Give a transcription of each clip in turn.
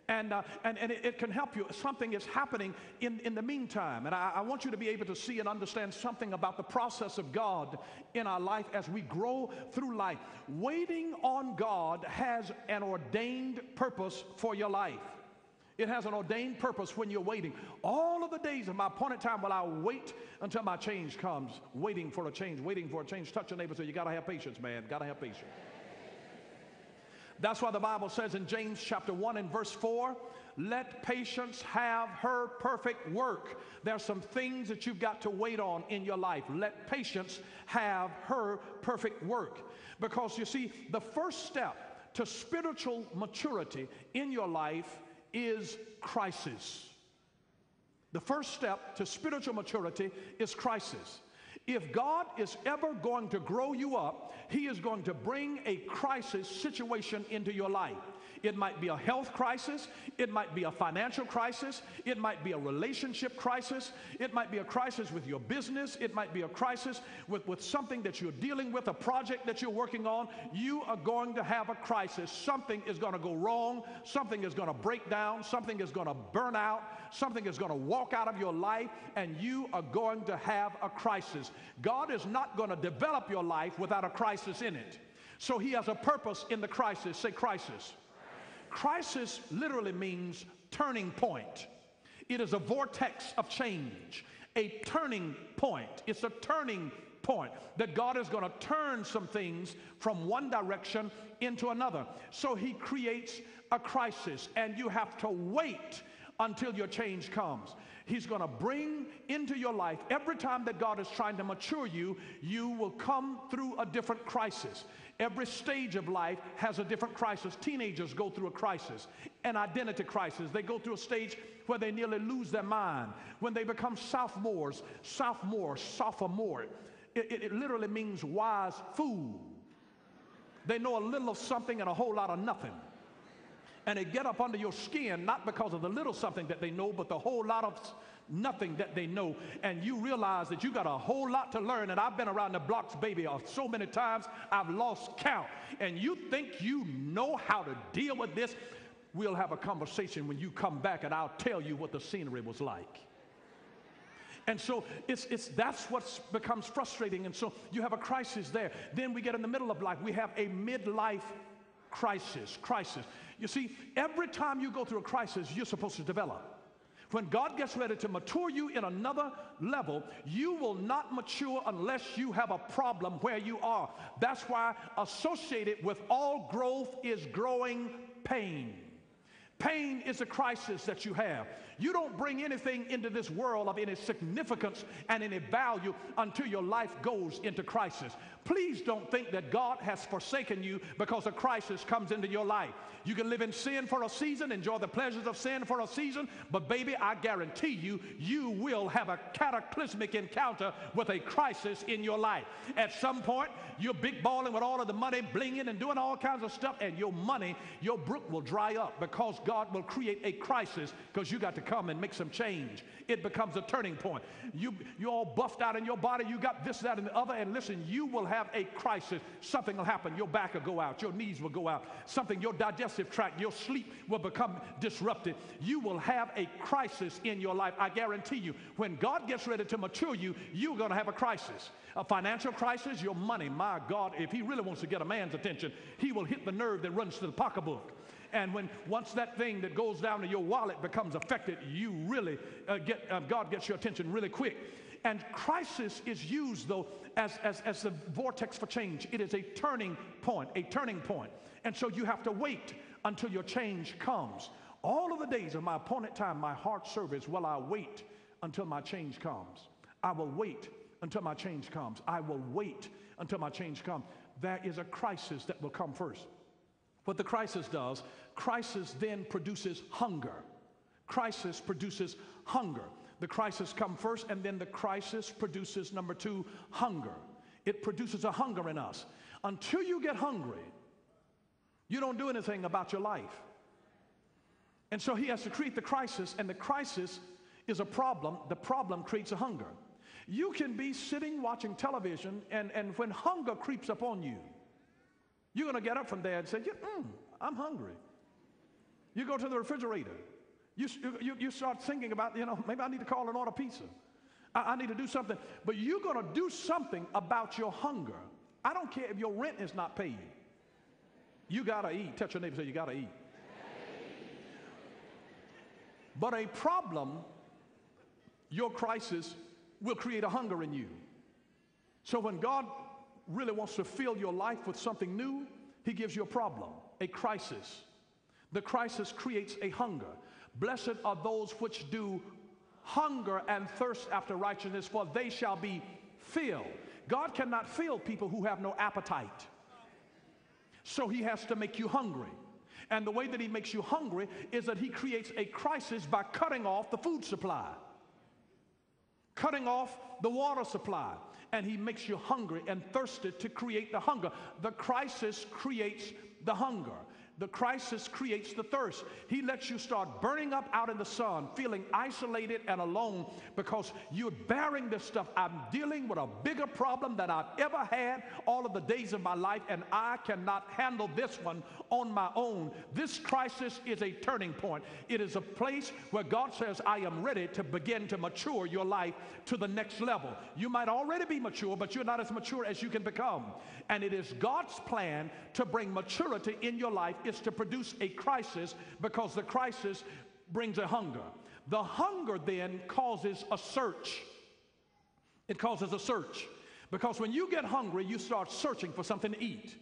And it can help you. Something is happening in the meantime. And I want you to be able to see and understand something about the process of God in our life as we grow through life. Waiting on God has an ordained purpose for your life. It has an ordained purpose when you're waiting. All of the days of my appointed time will I wait until my change comes. Waiting for a change, waiting for a change. Touch your neighbor and say, you got to have patience, man. Got to have patience. That's why the Bible says in James chapter 1 and verse 4, let patience have her perfect work. There are some things that you've got to wait on in your life. Let patience have her perfect work. Because you see, the first step to spiritual maturity in your life is crisis. The first step to spiritual maturity is crisis. If God is ever going to grow you up, He is going to bring a crisis situation into your life. It might be a health crisis. It might be a financial crisis. It might be a relationship crisis. It might be a crisis with your business. It might be a crisis with something that you're dealing with, a project that you're working on. You are going to have a crisis. Something is going to go wrong. Something is going to break down. Something is going to burn out. Something is going to walk out of your life, and you are going to have a crisis. God is not going to develop your life without a crisis in it. So He has a purpose in the crisis. Say crisis. Crisis literally means turning point. It is a vortex of change, a turning point. It's a turning point that God is going to turn some things from one direction into another. So He creates a crisis, and you have to wait until your change comes. He's going to bring into your life, every time that God is trying to mature you, you will come through a different crisis. Every stage of life has a different crisis. Teenagers go through a crisis, an identity crisis. They go through a stage where they nearly lose their mind. When they become sophomore, it literally means wise fool. They know a little of something and a whole lot of nothing. And they get up under your skin, not because of the little something that they know, but the whole lot of nothing that they know. And you realize that you got a whole lot to learn. And I've been around the blocks, baby, so many times I've lost count. And you think you know how to deal with this? We'll have a conversation when you come back, and I'll tell you what the scenery was like. And so that's what becomes frustrating. And so you have a crisis there. Then we get in the middle of life. We have a midlife crisis. You see, every time you go through a crisis, you're supposed to develop. When God gets ready to mature you in another level, you will not mature unless you have a problem where you are. That's why associated with all growth is growing pain. Pain is a crisis that you have. You don't bring anything into this world of any significance and any value until your life goes into crisis. Please don't think that God has forsaken you because a crisis comes into your life. You can live in sin for a season, enjoy the pleasures of sin for a season, but baby, I guarantee you, you will have a cataclysmic encounter with a crisis in your life. At some point, you're big balling with all of the money, blinging and doing all kinds of stuff, and your money, your brook will dry up because God will create a crisis because you got to come and make some change. It becomes a turning point. You're all buffed out in your body. You got this, that, and the other, and listen, you will have a crisis. Something will happen. Your back will go out. Your knees will go out. Something, your digestive tract, your sleep will become disrupted. You will have a crisis in your life. I guarantee you, when God gets ready to mature you, you're going to have a crisis. A financial crisis, your money. My God, if He really wants to get a man's attention, He will hit the nerve that runs to the pocketbook. And once that thing that goes down to your wallet becomes affected, you really God gets your attention really quick. And crisis is used, though, as the vortex for change. It is a turning point, And so you have to wait until your change comes. All of the days of my appointed time, my heart service, will I wait until my change comes. I will wait until my change comes. I will wait until my change comes. There is a crisis that will come first. What the crisis does, crisis then produces hunger. Crisis produces hunger. The crisis comes first, and then the crisis produces, number two, hunger. It produces a hunger in us. Until you get hungry, you don't do anything about your life. And so He has to create the crisis, and the crisis is a problem. The problem creates a hunger. You can be sitting watching television, and when hunger creeps upon you, you're going to get up from there and say, I'm hungry. You go to the refrigerator. You start thinking about, maybe I need to call and order pizza. I need to do something. But you're going to do something about your hunger. I don't care if your rent is not paid. You got to eat. Touch your neighbor and say, you got to eat. But a problem, your crisis, will create a hunger in you. So when God really wants to fill your life with something new, he gives you a problem, a crisis. The crisis creates a hunger. Blessed are those which do hunger and thirst after righteousness, for they shall be filled. God cannot fill people who have no appetite. So he has to make you hungry. And the way that he makes you hungry is that he creates a crisis by cutting off the food supply, cutting off the water supply. And he makes you hungry and thirsty to create the hunger. The crisis creates the hunger. The crisis creates the thirst. He lets you start burning up out in the sun, feeling isolated and alone because you're bearing this stuff. I'm dealing with a bigger problem than I've ever had all of the days of my life, and I cannot handle this one on my own. This crisis is a turning point. It is a place where God says, I am ready to begin to mature your life to the next level. You might already be mature, but you're not as mature as you can become. And it is God's plan to bring maturity in your life is to produce a crisis, because the crisis brings a hunger. The hunger then causes a search. It causes a search. Because when you get hungry, you start searching for something to eat.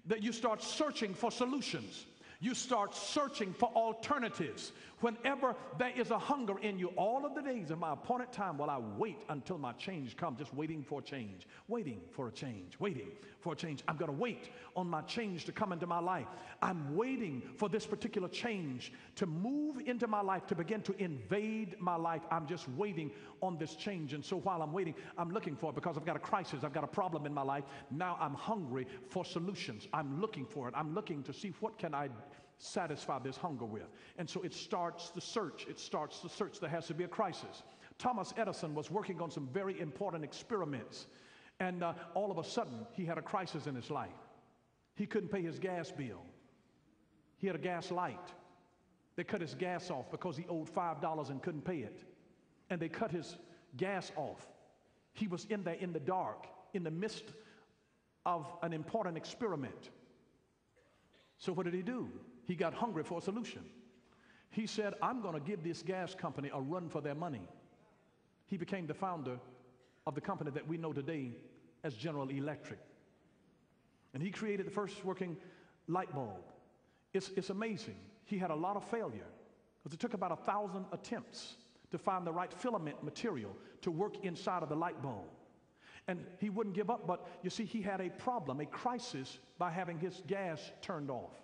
That you start searching for solutions. You start searching for alternatives. Whenever there is a hunger in you, all of the days of my appointed time while I wait until my change comes, just waiting for a change, waiting for a change, waiting for a change. I'm going to wait on my change to come into my life. I'm waiting for this particular change to move into my life, to begin to invade my life. I'm just waiting on this change. And so while I'm waiting, I'm looking for it because I've got a crisis. I've got a problem in my life. Now I'm hungry for solutions. I'm looking for it. I'm looking to see what can I satisfy this hunger with. And so it starts the search. It starts the search. There has to be a crisis. Thomas Edison was working on some very important experiments, and all of a sudden he had a crisis in his life. He couldn't pay his gas bill. He had a gas light. They cut his gas off because he owed $5 and couldn't pay it. And they cut his gas off. He was in there in the dark, in the midst of an important experiment. So what did he do? He got hungry for a solution. He said, I'm going to give this gas company a run for their money. He became the founder of the company that we know today as General Electric. And he created the first working light bulb. It's amazing. He had a lot of failure because it took about 1,000 attempts to find the right filament material to work inside of the light bulb. And he wouldn't give up, but you see, he had a problem, a crisis, by having his gas turned off.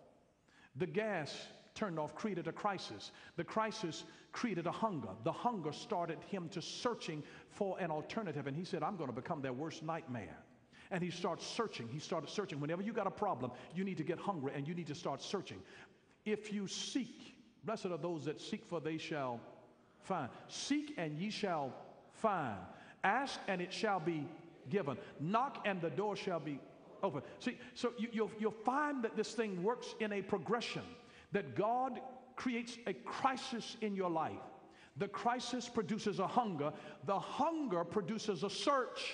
The gas turned off created a crisis. The crisis created a hunger. The hunger started him to searching for an alternative. And he said, I'm going to become their worst nightmare. And he started searching. He started searching. Whenever you got a problem, you need to get hungry and you need to start searching. If you seek, blessed are those that seek, for they shall find. Seek and ye shall find. Ask and it shall be given. Knock and the door shall be open. See, so you'll find that this thing works in a progression, that God creates a crisis in your life. The crisis produces a hunger. The hunger produces a search.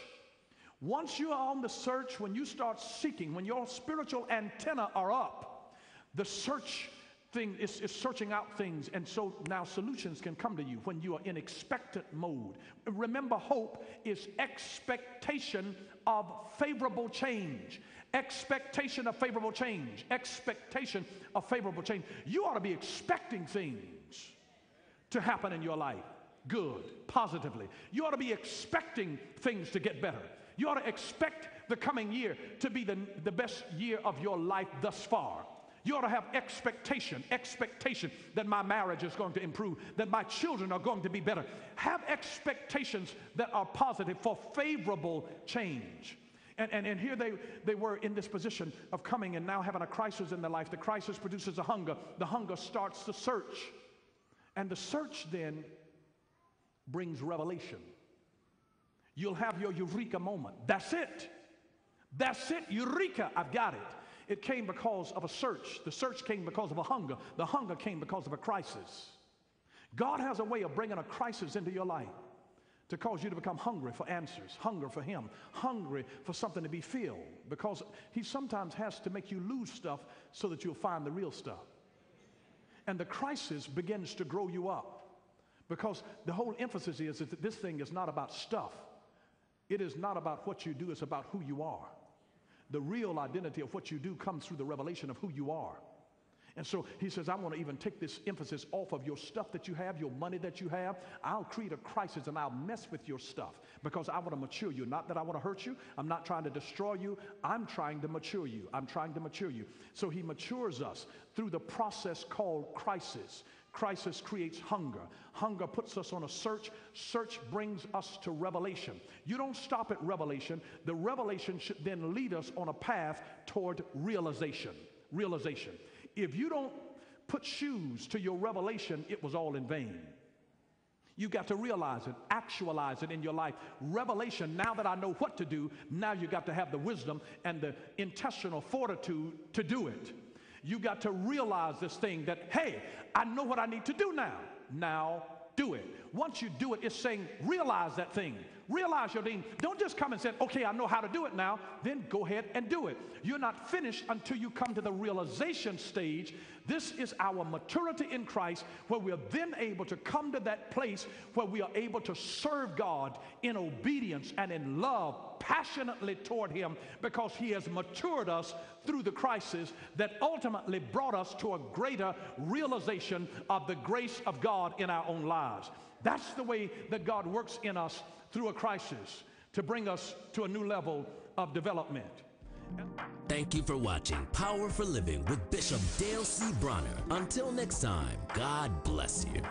Once you are on the search, when you start seeking, when your spiritual antenna are up, the search thing is searching out things, and so now solutions can come to you when you are in expectant mode. Remember, hope is expectation of favorable change. Expectation of favorable change. Expectation of favorable change. You ought to be expecting things to happen in your life. Good, positively. You ought to be expecting things to get better. You ought to expect the coming year to be the best year of your life thus far. You ought to have expectation that my marriage is going to improve, that my children are going to be better. Have expectations that are positive for favorable change. And here they were in this position of coming and now having a crisis in their life. The crisis produces a hunger. The hunger starts the search. And the search then brings revelation. You'll have your eureka moment. That's it. That's it. Eureka. I've got it. It came because of a search. The search came because of a hunger. The hunger came because of a crisis. God has a way of bringing a crisis into your life to cause you to become hungry for answers, hunger for him, hungry for something to be filled, because he sometimes has to make you lose stuff so that you'll find the real stuff. And the crisis begins to grow you up, because the whole emphasis is that this thing is not about stuff. It is not about what you do, it's about who you are. The real identity of what you do comes through the revelation of who you are. And so he says, I want to even take this emphasis off of your stuff that you have, your money that you have. I'll create a crisis and I'll mess with your stuff because I want to mature you. Not that I want to hurt you. I'm not trying to destroy you. I'm trying to mature you. I'm trying to mature you. So he matures us through the process called crisis. Crisis creates hunger. Hunger puts us on a search. Search brings us to revelation. You don't stop at revelation. The revelation should then lead us on a path toward realization. Realization. If you don't put shoes to your revelation, it was all in vain. You got to realize it, actualize it in your life. Revelation, now that I know what to do, now you got to have the wisdom and the intestinal fortitude to do it. You got to realize this thing that, hey, I know what I need to do now. Now do it. Once you do it, it's saying realize that thing. Realize your thing. Don't just come and say, okay, I know how to do it now. Then go ahead and do it. You're not finished until you come to the realization stage. This is our maturity in Christ, where we are then able to come to that place where we are able to serve God in obedience and in love passionately toward him, because he has matured us through the crisis that ultimately brought us to a greater realization of the grace of God in our own lives. That's the way that God works in us, through a crisis, to bring us to a new level of development. Thank you for watching Power for Living with Bishop Dale C. Bronner. Until next time, God bless you.